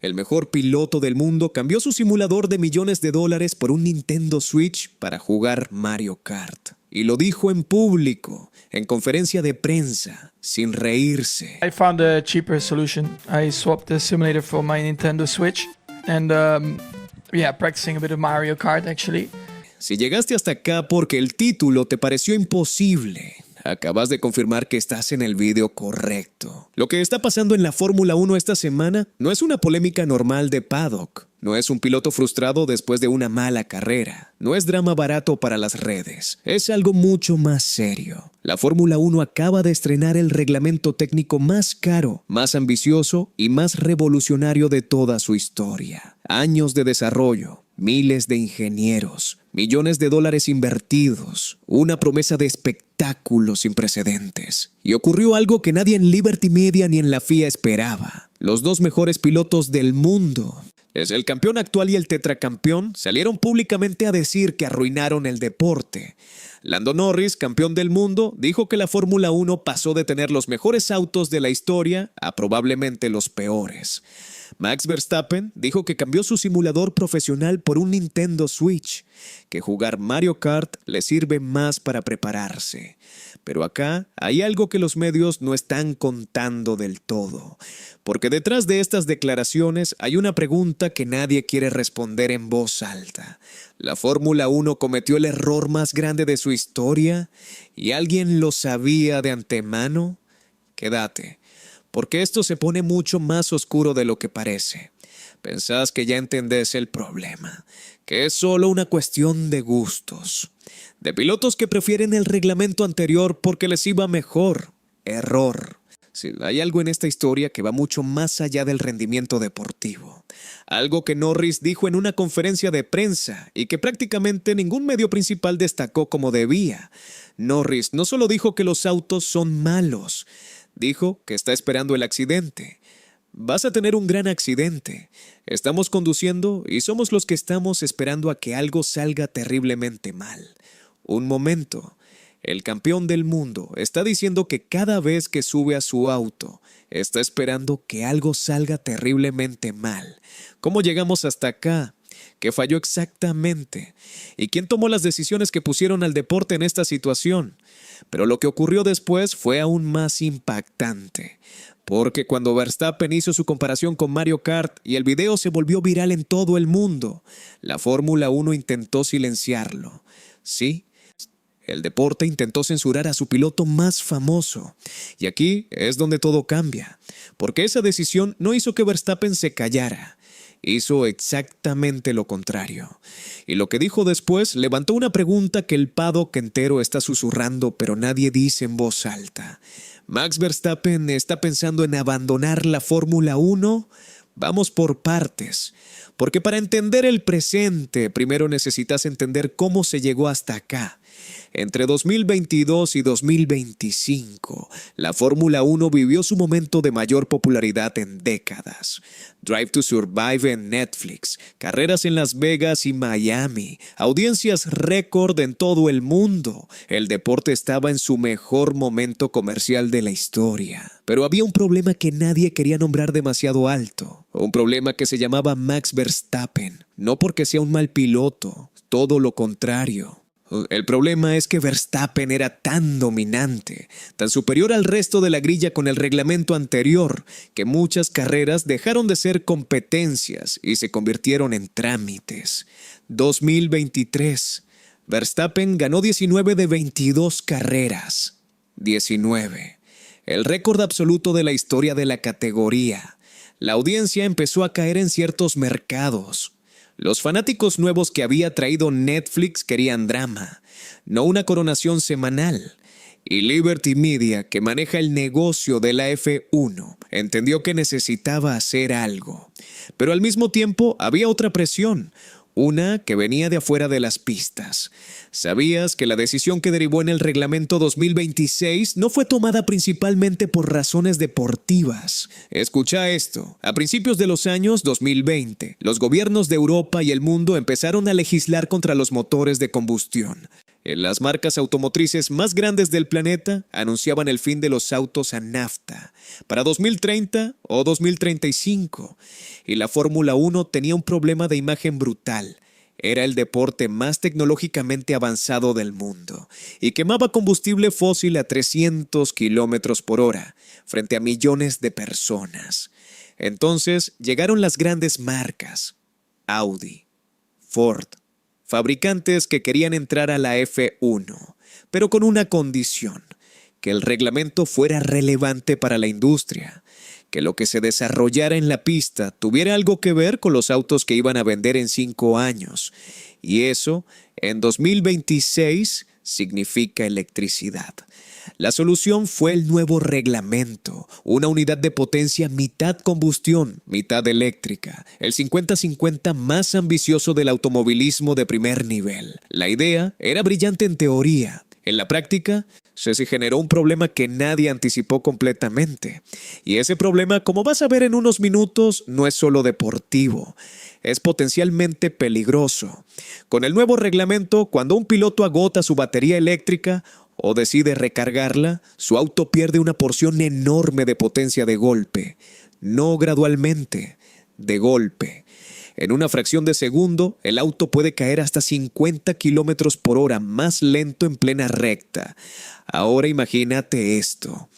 el mejor piloto del mundo, cambió su simulador de millones de dólares por un Nintendo Switch para jugar Mario Kart. Y lo dijo en público, en conferencia de prensa, sin reírse. I found a cheaper solution. I swapped the simulator for my Nintendo Switch and practicing a bit of Mario Kart actually. Si llegaste hasta acá porque el título te pareció imposible, acabas de confirmar que estás en el video correcto. Lo que está pasando en la Fórmula 1 esta semana no es una polémica normal de paddock. No es un piloto frustrado después de una mala carrera. No es drama barato para las redes. Es algo mucho más serio. La Fórmula 1 acaba de estrenar el reglamento técnico más caro, más ambicioso y más revolucionario de toda su historia. Años de desarrollo, miles de ingenieros, millones de dólares invertidos, una promesa de espectáculo sin precedentes. Y ocurrió algo que nadie en Liberty Media ni en la FIA esperaba. Los dos mejores pilotos del mundo, es el campeón actual y el tetracampeón, salieron públicamente a decir que arruinaron el deporte. Lando Norris, campeón del mundo, dijo que la Fórmula 1 pasó de tener los mejores autos de la historia a probablemente los peores. Max Verstappen dijo que cambió su simulador profesional por un Nintendo Switch, que jugar Mario Kart le sirve más para prepararse. Pero acá hay algo que los medios no están contando del todo, porque detrás de estas declaraciones hay una pregunta que nadie quiere responder en voz alta. ¿La Fórmula 1 cometió el error más grande de su historia y alguien lo sabía de antemano? Quédate, porque esto se pone mucho más oscuro de lo que parece. Pensás que ya entendés el problema, que es solo una cuestión de gustos. De pilotos que prefieren el reglamento anterior porque les iba mejor. Error. Sí, hay algo en esta historia que va mucho más allá del rendimiento deportivo. Algo que Norris dijo en una conferencia de prensa y que prácticamente ningún medio principal destacó como debía. Norris no solo dijo que los autos son malos, dijo que está esperando el accidente. Vas a tener un gran accidente. Estamos conduciendo y somos los que estamos esperando a que algo salga terriblemente mal. Un momento. El campeón del mundo está diciendo que cada vez que sube a su auto, está esperando que algo salga terriblemente mal. ¿Cómo llegamos hasta acá? ¿Qué falló exactamente? ¿Y quién tomó las decisiones que pusieron al deporte en esta situación? Pero lo que ocurrió después fue aún más impactante. Porque cuando Verstappen hizo su comparación con Mario Kart y el video se volvió viral en todo el mundo, la Fórmula 1 intentó silenciarlo. Sí, el deporte intentó censurar a su piloto más famoso. Y aquí es donde todo cambia, porque esa decisión no hizo que Verstappen se callara. Hizo exactamente lo contrario. Y lo que dijo después levantó una pregunta que el paddock entero está susurrando, pero nadie dice en voz alta. ¿Max Verstappen está pensando en abandonar la Fórmula 1? Vamos por partes. Porque para entender el presente, primero necesitas entender cómo se llegó hasta acá. Entre 2022 y 2025, la Fórmula 1 vivió su momento de mayor popularidad en décadas. Drive to Survive en Netflix, carreras en Las Vegas y Miami, audiencias récord en todo el mundo. El deporte estaba en su mejor momento comercial de la historia. Pero había un problema que nadie quería nombrar demasiado alto. Un problema que se llamaba Max Verstappen. No porque sea un mal piloto, todo lo contrario. El problema es que Verstappen era tan dominante, tan superior al resto de la grilla con el reglamento anterior, que muchas carreras dejaron de ser competencias y se convirtieron en trámites. 2023. Verstappen ganó 19 de 22 carreras. 19. El récord absoluto de la historia de la categoría. La audiencia empezó a caer en ciertos mercados. Los fanáticos nuevos que había traído Netflix querían drama, no una coronación semanal. Y Liberty Media, que maneja el negocio de la F1, entendió que necesitaba hacer algo. Pero al mismo tiempo había otra presión, una que venía de afuera de las pistas. ¿Sabías que la decisión que derivó en el reglamento 2026 no fue tomada principalmente por razones deportivas? Escucha esto. A principios de los años 2020, los gobiernos de Europa y el mundo empezaron a legislar contra los motores de combustión. Las marcas automotrices más grandes del planeta anunciaban el fin de los autos a nafta para 2030 o 2035, y la Fórmula 1 tenía un problema de imagen brutal. Era el deporte más tecnológicamente avanzado del mundo y quemaba combustible fósil a 300 kilómetros por hora frente a millones de personas. Entonces llegaron las grandes marcas, Audi, Ford, fabricantes que querían entrar a la F1, pero con una condición: que el reglamento fuera relevante para la industria, que lo que se desarrollara en la pista tuviera algo que ver con los autos que iban a vender en 5 años. Y eso, en 2026, significa electricidad. La solución fue el nuevo reglamento, una unidad de potencia mitad combustión, mitad eléctrica, el 50-50 más ambicioso del automovilismo de primer nivel. La idea era brillante en teoría. En la práctica, se generó un problema que nadie anticipó completamente. Y ese problema, como vas a ver en unos minutos, no es solo deportivo, es potencialmente peligroso. Con el nuevo reglamento, cuando un piloto agota su batería eléctrica o decide recargarla, su auto pierde una porción enorme de potencia de golpe. No gradualmente, de golpe. En una fracción de segundo, el auto puede caer hasta 50 kilómetros por hora más lento en plena recta. Ahora imagínate esto.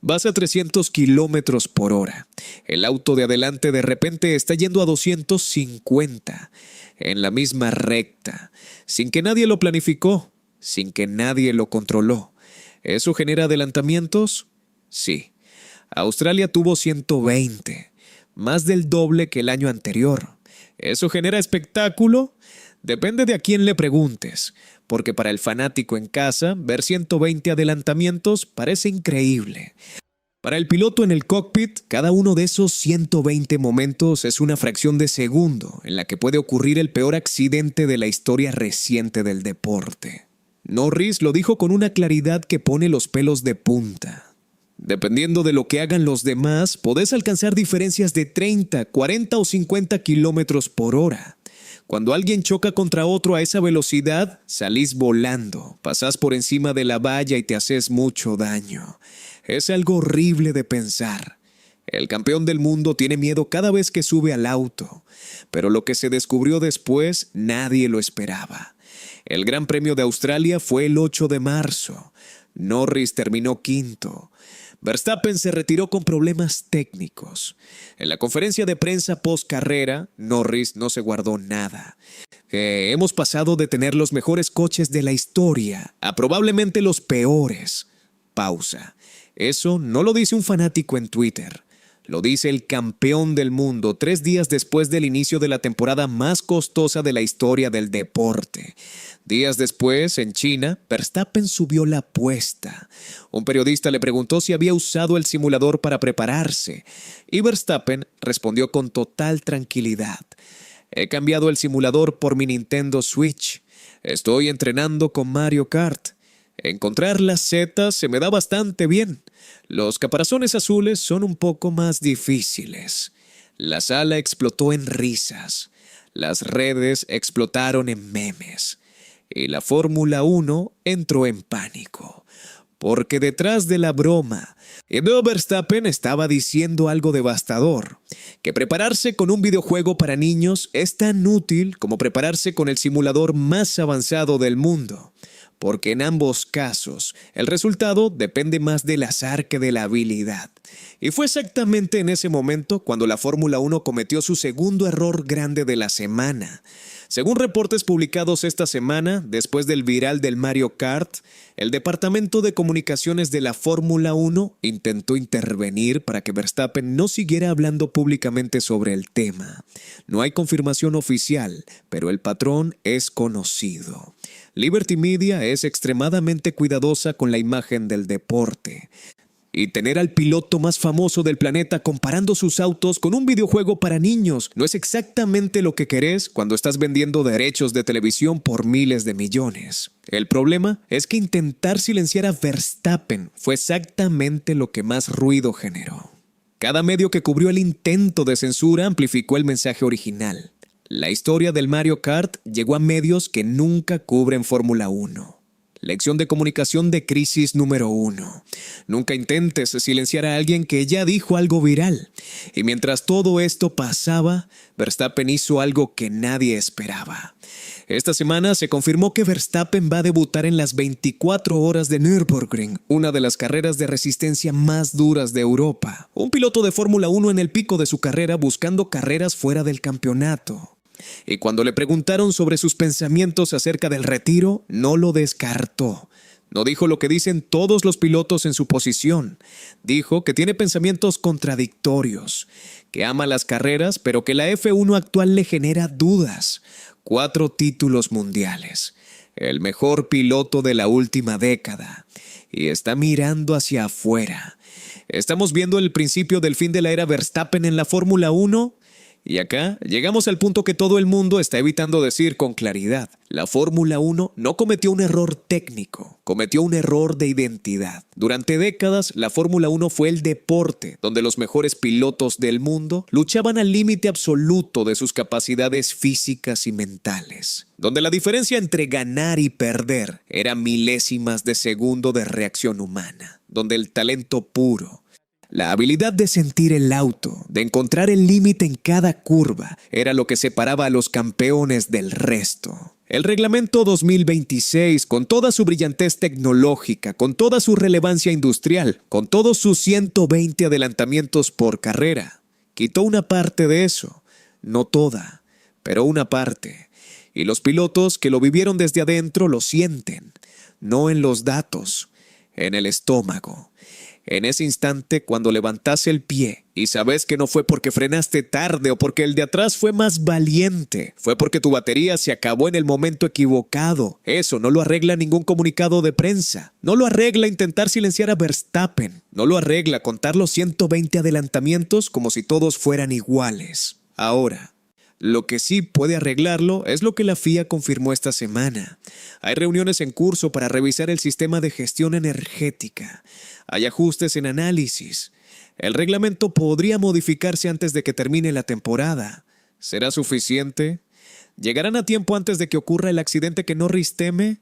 Vas a 300 kilómetros por hora. El auto de adelante de repente está yendo a 250 en la misma recta, sin que nadie lo planificó, sin que nadie lo controló. ¿Eso genera adelantamientos? Sí. Australia tuvo 120, más del doble que el año anterior. ¿Eso genera espectáculo? Depende de a quién le preguntes, porque para el fanático en casa, ver 120 adelantamientos parece increíble. Para el piloto en el cockpit, cada uno de esos 120 momentos es una fracción de segundo en la que puede ocurrir el peor accidente de la historia reciente del deporte. Norris lo dijo con una claridad que pone los pelos de punta. Dependiendo de lo que hagan los demás, podés alcanzar diferencias de 30, 40 o 50 kilómetros por hora. Cuando alguien choca contra otro a esa velocidad, salís volando, pasás por encima de la valla y te haces mucho daño. Es algo horrible de pensar. El campeón del mundo tiene miedo cada vez que sube al auto, pero lo que se descubrió después nadie lo esperaba. El Gran Premio de Australia fue el 8 de marzo. Norris terminó quinto. Verstappen se retiró con problemas técnicos. En la conferencia de prensa post-carrera, Norris no se guardó nada. Hemos pasado de tener los mejores coches de la historia a probablemente los peores. Pausa. Eso no lo dice un fanático en Twitter. Lo dice el campeón del mundo 3 días después del inicio de la temporada más costosa de la historia del deporte. Días después, en China, Verstappen subió la apuesta. Un periodista le preguntó si había usado el simulador para prepararse, y Verstappen respondió con total tranquilidad: he cambiado el simulador por mi Nintendo Switch. Estoy entrenando con Mario Kart. Encontrar las setas se me da bastante bien. Los caparazones azules son un poco más difíciles. La sala explotó en risas. Las redes explotaron en memes. Y la Fórmula 1 entró en pánico. Porque detrás de la broma, Verstappen estaba diciendo algo devastador: que prepararse con un videojuego para niños es tan útil como prepararse con el simulador más avanzado del mundo. Porque en ambos casos, el resultado depende más del azar que de la habilidad. Y fue exactamente en ese momento cuando la Fórmula 1 cometió su segundo error grande de la semana. Según reportes publicados esta semana, después del viral del Mario Kart, el Departamento de Comunicaciones de la Fórmula 1 intentó intervenir para que Verstappen no siguiera hablando públicamente sobre el tema. No hay confirmación oficial, pero el patrón es conocido. Liberty Media es extremadamente cuidadosa con la imagen del deporte. Y tener al piloto más famoso del planeta comparando sus autos con un videojuego para niños no es exactamente lo que querés cuando estás vendiendo derechos de televisión por miles de millones. El problema es que intentar silenciar a Verstappen fue exactamente lo que más ruido generó. Cada medio que cubrió el intento de censura amplificó el mensaje original. La historia del Mario Kart llegó a medios que nunca cubren Fórmula 1. Lección de comunicación de crisis número 1. Nunca intentes silenciar a alguien que ya dijo algo viral. Y mientras todo esto pasaba, Verstappen hizo algo que nadie esperaba. Esta semana se confirmó que Verstappen va a debutar en las 24 horas de Nürburgring, una de las carreras de resistencia más duras de Europa. Un piloto de Fórmula 1 en el pico de su carrera buscando carreras fuera del campeonato. Y cuando le preguntaron sobre sus pensamientos acerca del retiro, no lo descartó. No dijo lo que dicen todos los pilotos en su posición. Dijo que tiene pensamientos contradictorios, que ama las carreras, pero que la F1 actual le genera dudas. 4 títulos mundiales. El mejor piloto de la última década. Y está mirando hacia afuera. ¿Estamos viendo el principio del fin de la era Verstappen en la Fórmula 1? Y acá llegamos al punto que todo el mundo está evitando decir con claridad. La Fórmula 1 no cometió un error técnico, cometió un error de identidad. Durante décadas, la Fórmula 1 fue el deporte donde los mejores pilotos del mundo luchaban al límite absoluto de sus capacidades físicas y mentales. Donde la diferencia entre ganar y perder era milésimas de segundo de reacción humana. Donde el talento puro, la habilidad de sentir el auto, de encontrar el límite en cada curva, era lo que separaba a los campeones del resto. El reglamento 2026, con toda su brillantez tecnológica, con toda su relevancia industrial, con todos sus 120 adelantamientos por carrera, quitó una parte de eso. No toda, pero una parte. Y los pilotos que lo vivieron desde adentro lo sienten, no en los datos, en el estómago. En ese instante, cuando levantas el pie y sabes que no fue porque frenaste tarde o porque el de atrás fue más valiente, fue porque tu batería se acabó en el momento equivocado. Eso no lo arregla ningún comunicado de prensa. No lo arregla intentar silenciar a Verstappen. No lo arregla contar los 120 adelantamientos como si todos fueran iguales. Ahora, lo que sí puede arreglarlo es lo que la FIA confirmó esta semana. Hay reuniones en curso para revisar el sistema de gestión energética. Hay ajustes en análisis. El reglamento podría modificarse antes de que termine la temporada. ¿Será suficiente? ¿Llegarán a tiempo antes de que ocurra el accidente que Norris teme?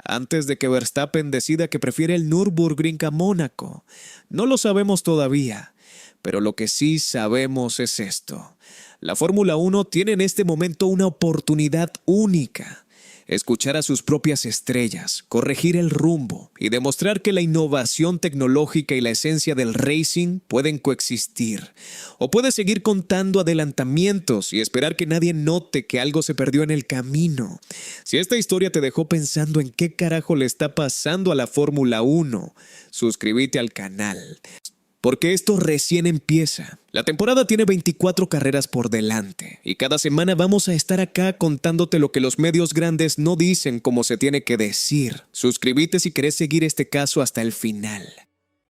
¿Antes de que Verstappen decida que prefiere el Nürburgring a Mónaco? No lo sabemos todavía, pero lo que sí sabemos es esto. La Fórmula 1 tiene en este momento una oportunidad única. Escuchar a sus propias estrellas, corregir el rumbo y demostrar que la innovación tecnológica y la esencia del racing pueden coexistir. O puede seguir contando adelantamientos y esperar que nadie note que algo se perdió en el camino. Si esta historia te dejó pensando en qué carajo le está pasando a la Fórmula 1, suscríbete al canal. Porque esto recién empieza. La temporada tiene 24 carreras por delante y cada semana vamos a estar acá contándote lo que los medios grandes no dicen como se tiene que decir. Suscríbete si querés seguir este caso hasta el final.